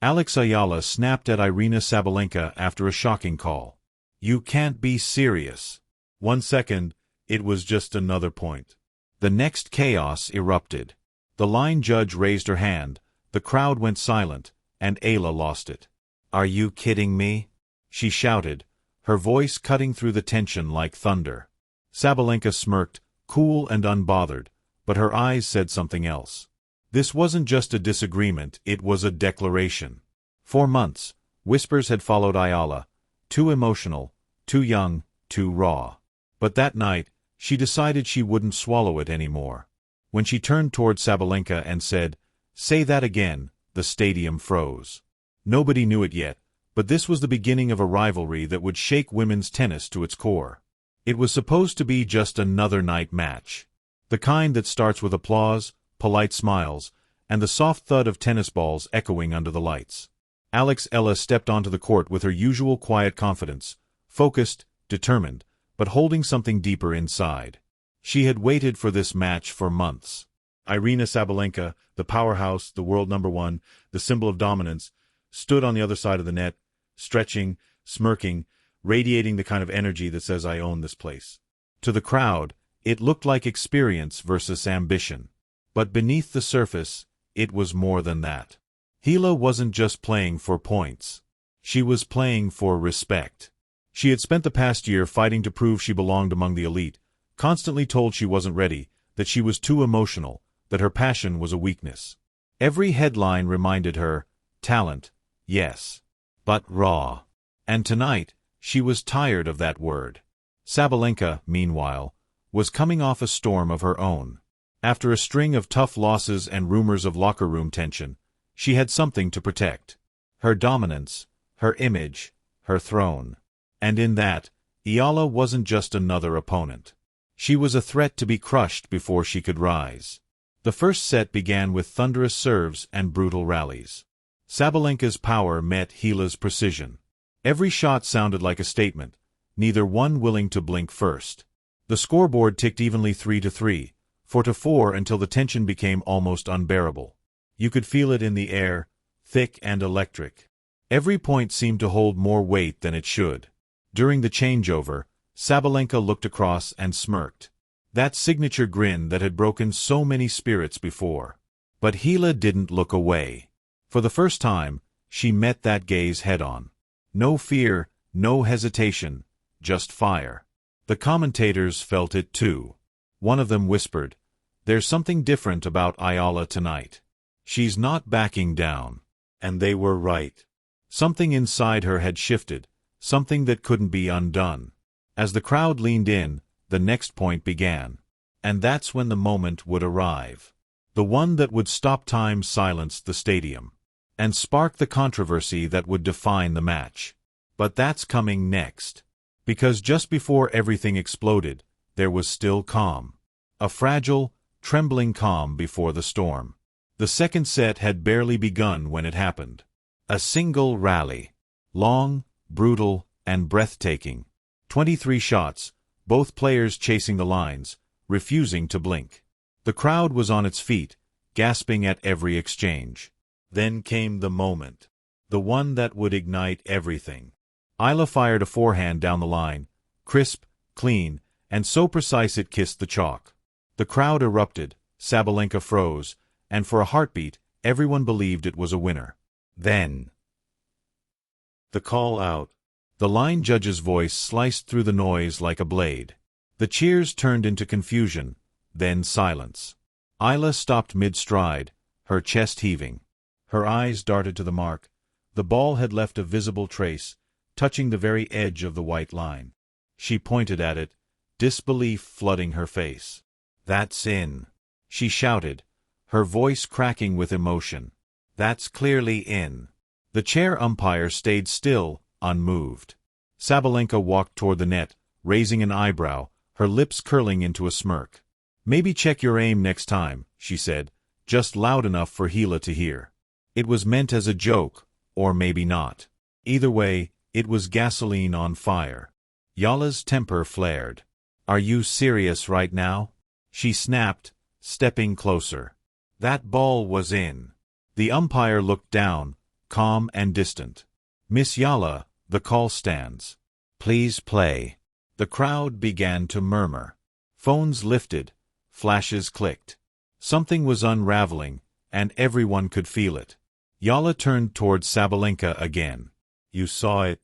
Eala snapped at Aryna Sabalenka after a shocking call. You can't be serious. 1 second, it was just another point. The next chaos erupted. The line judge raised her hand, the crowd went silent, and Eala lost it. Are you kidding me? She shouted, her voice cutting through the tension like thunder. Sabalenka smirked, cool and unbothered, but her eyes said something else. This wasn't just a disagreement, it was a declaration. For months, whispers had followed Eala, too emotional, too young, too raw. But that night, she decided she wouldn't swallow it anymore. When she turned toward Sabalenka and said, "Say that again," the stadium froze. Nobody knew it yet, but this was the beginning of a rivalry that would shake women's tennis to its core. It was supposed to be just another night match. The kind that starts with applause, polite smiles, and the soft thud of tennis balls echoing under the lights. Eala stepped onto the court with her usual quiet confidence, focused, determined, but holding something deeper inside. She had waited for this match for months. Aryna Sabalenka, the powerhouse, the world #1, the symbol of dominance, stood on the other side of the net, stretching, smirking, radiating the kind of energy that says, "I own this place." To the crowd, it looked like experience versus ambition. But beneath the surface, it was more than that. Eala wasn't just playing for points. She was playing for respect. She had spent the past year fighting to prove she belonged among the elite, constantly told she wasn't ready, that she was too emotional, that her passion was a weakness. Every headline reminded her, talent, yes, but raw. And tonight, she was tired of that word. Sabalenka, meanwhile, was coming off a storm of her own. After a string of tough losses and rumors of locker room tension, she had something to protect. Her dominance, her image, her throne. And in that, Eala wasn't just another opponent. She was a threat to be crushed before she could rise. The first set began with thunderous serves and brutal rallies. Sabalenka's power met Eala's precision. Every shot sounded like a statement, neither one willing to blink first. The scoreboard ticked evenly 3-3, 4-4 until the tension became almost unbearable. You could feel it in the air, thick and electric. Every point seemed to hold more weight than it should. During the changeover, Sabalenka looked across and smirked. That signature grin that had broken so many spirits before. But Eala didn't look away. For the first time, she met that gaze head-on. No fear, no hesitation, just fire. The commentators felt it too. One of them whispered, "There's something different about Eala tonight. She's not backing down." And they were right. Something inside her had shifted, something that couldn't be undone. As the crowd leaned in, the next point began. And that's when the moment would arrive. The one that would stop time, silence the stadium, and spark the controversy that would define the match. But that's coming next. Because just before everything exploded, there was still calm. A fragile, trembling calm before the storm. The second set had barely begun when it happened. A single rally. Long, brutal, and breathtaking. 23 shots, both players chasing the lines, refusing to blink. The crowd was on its feet, gasping at every exchange. Then came the moment. The one that would ignite everything. Eala fired a forehand down the line, crisp, clean, and so precise it kissed the chalk. The crowd erupted, Sabalenka froze, and for a heartbeat, everyone believed it was a winner. Then, the call out. The line judge's voice sliced through the noise like a blade. The cheers turned into confusion, then silence. Eala stopped mid-stride, her chest heaving. Her eyes darted to the mark. The ball had left a visible trace, touching the very edge of the white line. She pointed at it, disbelief flooding her face. "That's in," she shouted, her voice cracking with emotion. "That's clearly in." The chair umpire stayed still, unmoved. Sabalenka walked toward the net, raising an eyebrow, her lips curling into a smirk. "Maybe check your aim next time," she said, just loud enough for Eala to hear. It was meant as a joke, or maybe not. Either way, it was gasoline on fire. Eala's temper flared. "Are you serious right now?" she snapped, stepping closer. That ball was in. The umpire looked down, calm and distant. "Miss Eala, the call stands. Please play." The crowd began to murmur. Phones lifted, flashes clicked. Something was unraveling, and everyone could feel it. Eala turned towards Sabalenka again. "You saw it?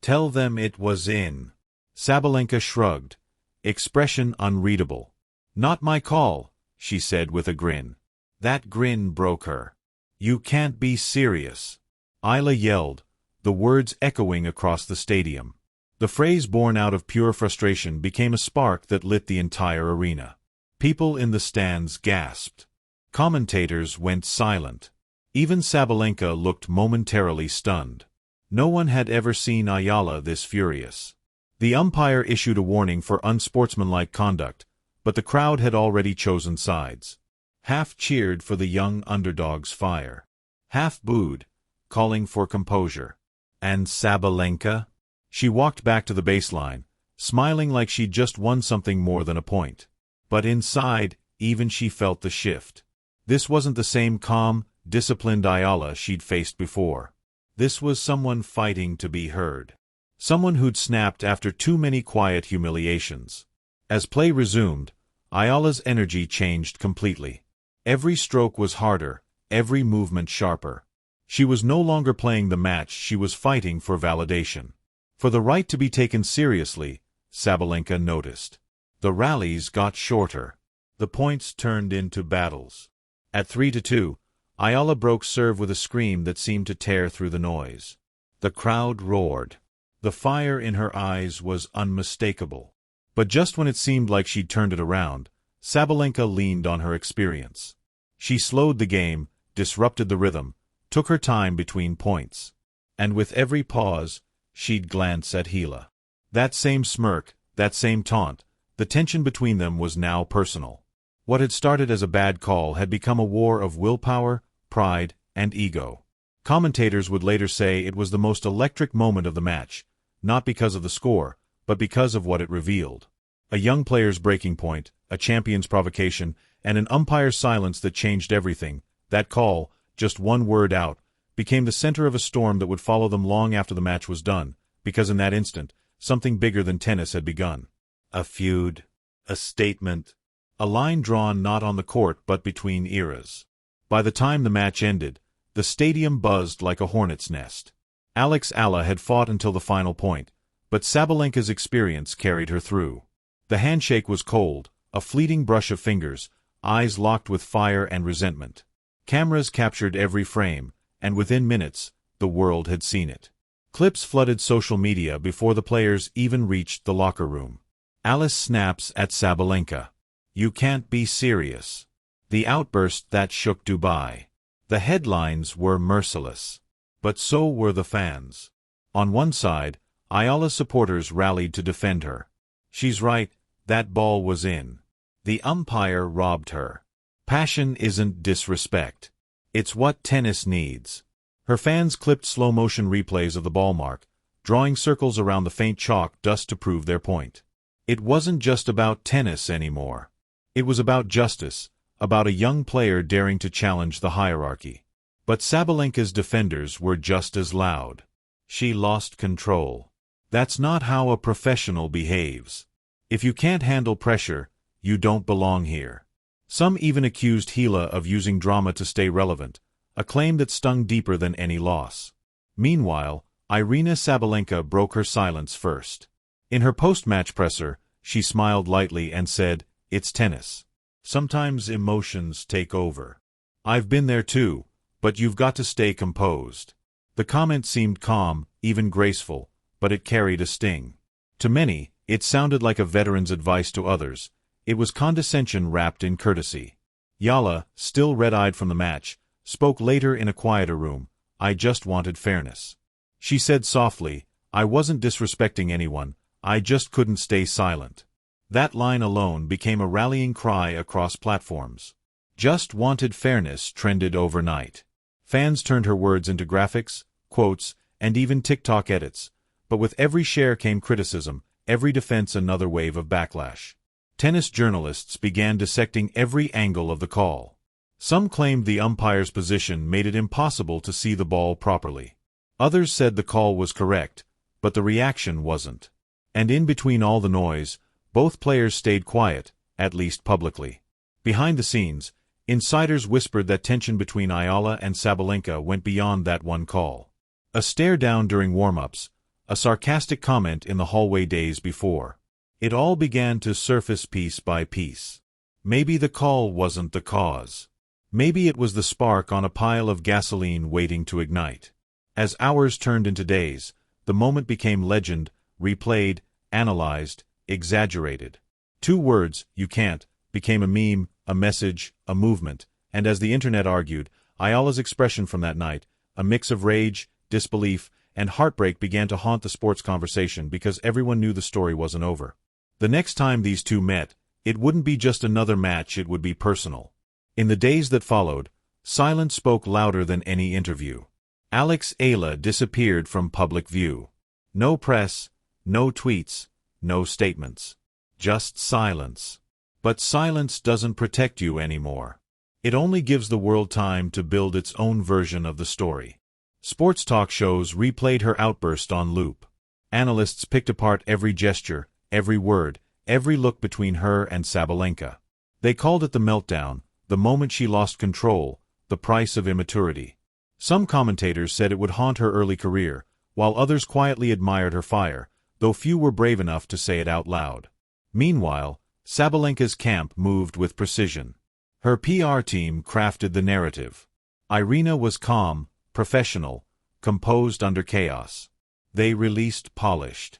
Tell them it was in." Sabalenka shrugged, expression unreadable. "Not my call," she said with a grin. That grin broke her. "You can't be serious." Eala yelled, the words echoing across the stadium. The phrase, born out of pure frustration, became a spark that lit the entire arena. People in the stands gasped. Commentators went silent. Even Sabalenka looked momentarily stunned. No one had ever seen Eala this furious. The umpire issued a warning for unsportsmanlike conduct, but the crowd had already chosen sides. Half cheered for the young underdog's fire. Half booed, calling for composure. And Sabalenka? She walked back to the baseline, smiling like she'd just won something more than a point. But inside, even she felt the shift. This wasn't the same calm, disciplined Eala she'd faced before. This was someone fighting to be heard. Someone who'd snapped after too many quiet humiliations. As play resumed, Eala's energy changed completely. Every stroke was harder, every movement sharper. She was no longer playing the match, she was fighting for validation. For the right to be taken seriously, Sabalenka noticed. The rallies got shorter. The points turned into battles. At 3-2, Eala broke serve with a scream that seemed to tear through the noise. The crowd roared. The fire in her eyes was unmistakable. But just when it seemed like she'd turned it around, Sabalenka leaned on her experience. She slowed the game, disrupted the rhythm, took her time between points. And with every pause, she'd glance at Eala. That same smirk, that same taunt, the tension between them was now personal. What had started as a bad call had become a war of willpower, pride, and ego. Commentators would later say it was the most electric moment of the match, not because of the score, but because of what it revealed. A young player's breaking point, a champion's provocation, and an umpire's silence that changed everything. That call, just one word out, became the center of a storm that would follow them long after the match was done, because in that instant, something bigger than tennis had begun. A feud, a statement, a line drawn not on the court but between eras. By the time the match ended, the stadium buzzed like a hornet's nest. Eala had fought until the final point, but Sabalenka's experience carried her through. The handshake was cold, a fleeting brush of fingers, eyes locked with fire and resentment. Cameras captured every frame, and within minutes, the world had seen it. Clips flooded social media before the players even reached the locker room. Alice snaps at Sabalenka. "You can't be serious." The outburst that shook Dubai. The headlines were merciless. But so were the fans. On one side, Eala's supporters rallied to defend her. "She's right, that ball was in. The umpire robbed her." Passion isn't disrespect. It's what tennis needs. Her fans clipped slow-motion replays of the ball mark, drawing circles around the faint chalk dust to prove their point. It wasn't just about tennis anymore. It was about justice, about a young player daring to challenge the hierarchy. But Sabalenka's defenders were just as loud. She lost control. That's not how a professional behaves. If you can't handle pressure, you don't belong here. Some even accused Eala of using drama to stay relevant, a claim that stung deeper than any loss. Meanwhile, Aryna Sabalenka broke her silence first. In her post-match presser, she smiled lightly and said, "It's tennis. Sometimes emotions take over. I've been there too, but you've got to stay composed." The comment seemed calm, even graceful, but it carried a sting. To many, it sounded like a veteran's advice to others. It was condescension wrapped in courtesy. Eala, still red-eyed from the match, spoke later in a quieter room. "I just wanted fairness." She said softly, "I wasn't disrespecting anyone, I just couldn't stay silent." That line alone became a rallying cry across platforms. "Just wanted fairness" trended overnight. Fans turned her words into graphics, quotes, and even TikTok edits. But with every share came criticism, every defense another wave of backlash. Tennis journalists began dissecting every angle of the call. Some claimed the umpire's position made it impossible to see the ball properly. Others said the call was correct, but the reaction wasn't. And in between all the noise, both players stayed quiet, at least publicly. Behind the scenes, insiders whispered that tension between Eala and Sabalenka went beyond that one call. A stare down during warm-ups, a sarcastic comment in the hallway days before. It all began to surface piece by piece. Maybe the call wasn't the cause. Maybe it was the spark on a pile of gasoline waiting to ignite. As hours turned into days, the moment became legend, replayed, analyzed, exaggerated. 2 words, "you can't," became a meme, a message, a movement, and as the internet argued, Eala's expression from that night, a mix of rage, disbelief, and heartbreak began to haunt the sports conversation because everyone knew the story wasn't over. The next time these two met, it wouldn't be just another match, it would be personal. In the days that followed, silence spoke louder than any interview. Eala disappeared from public view. No press, no tweets, no statements. Just silence. But silence doesn't protect you anymore. It only gives the world time to build its own version of the story. Sports talk shows replayed her outburst on loop. Analysts picked apart every gesture, every word, every look between her and Sabalenka. They called it the meltdown, the moment she lost control, the price of immaturity. Some commentators said it would haunt her early career, while others quietly admired her fire, though few were brave enough to say it out loud. Meanwhile, Sabalenka's camp moved with precision. Her PR team crafted the narrative. Aryna was calm, professional, composed under chaos. They released polished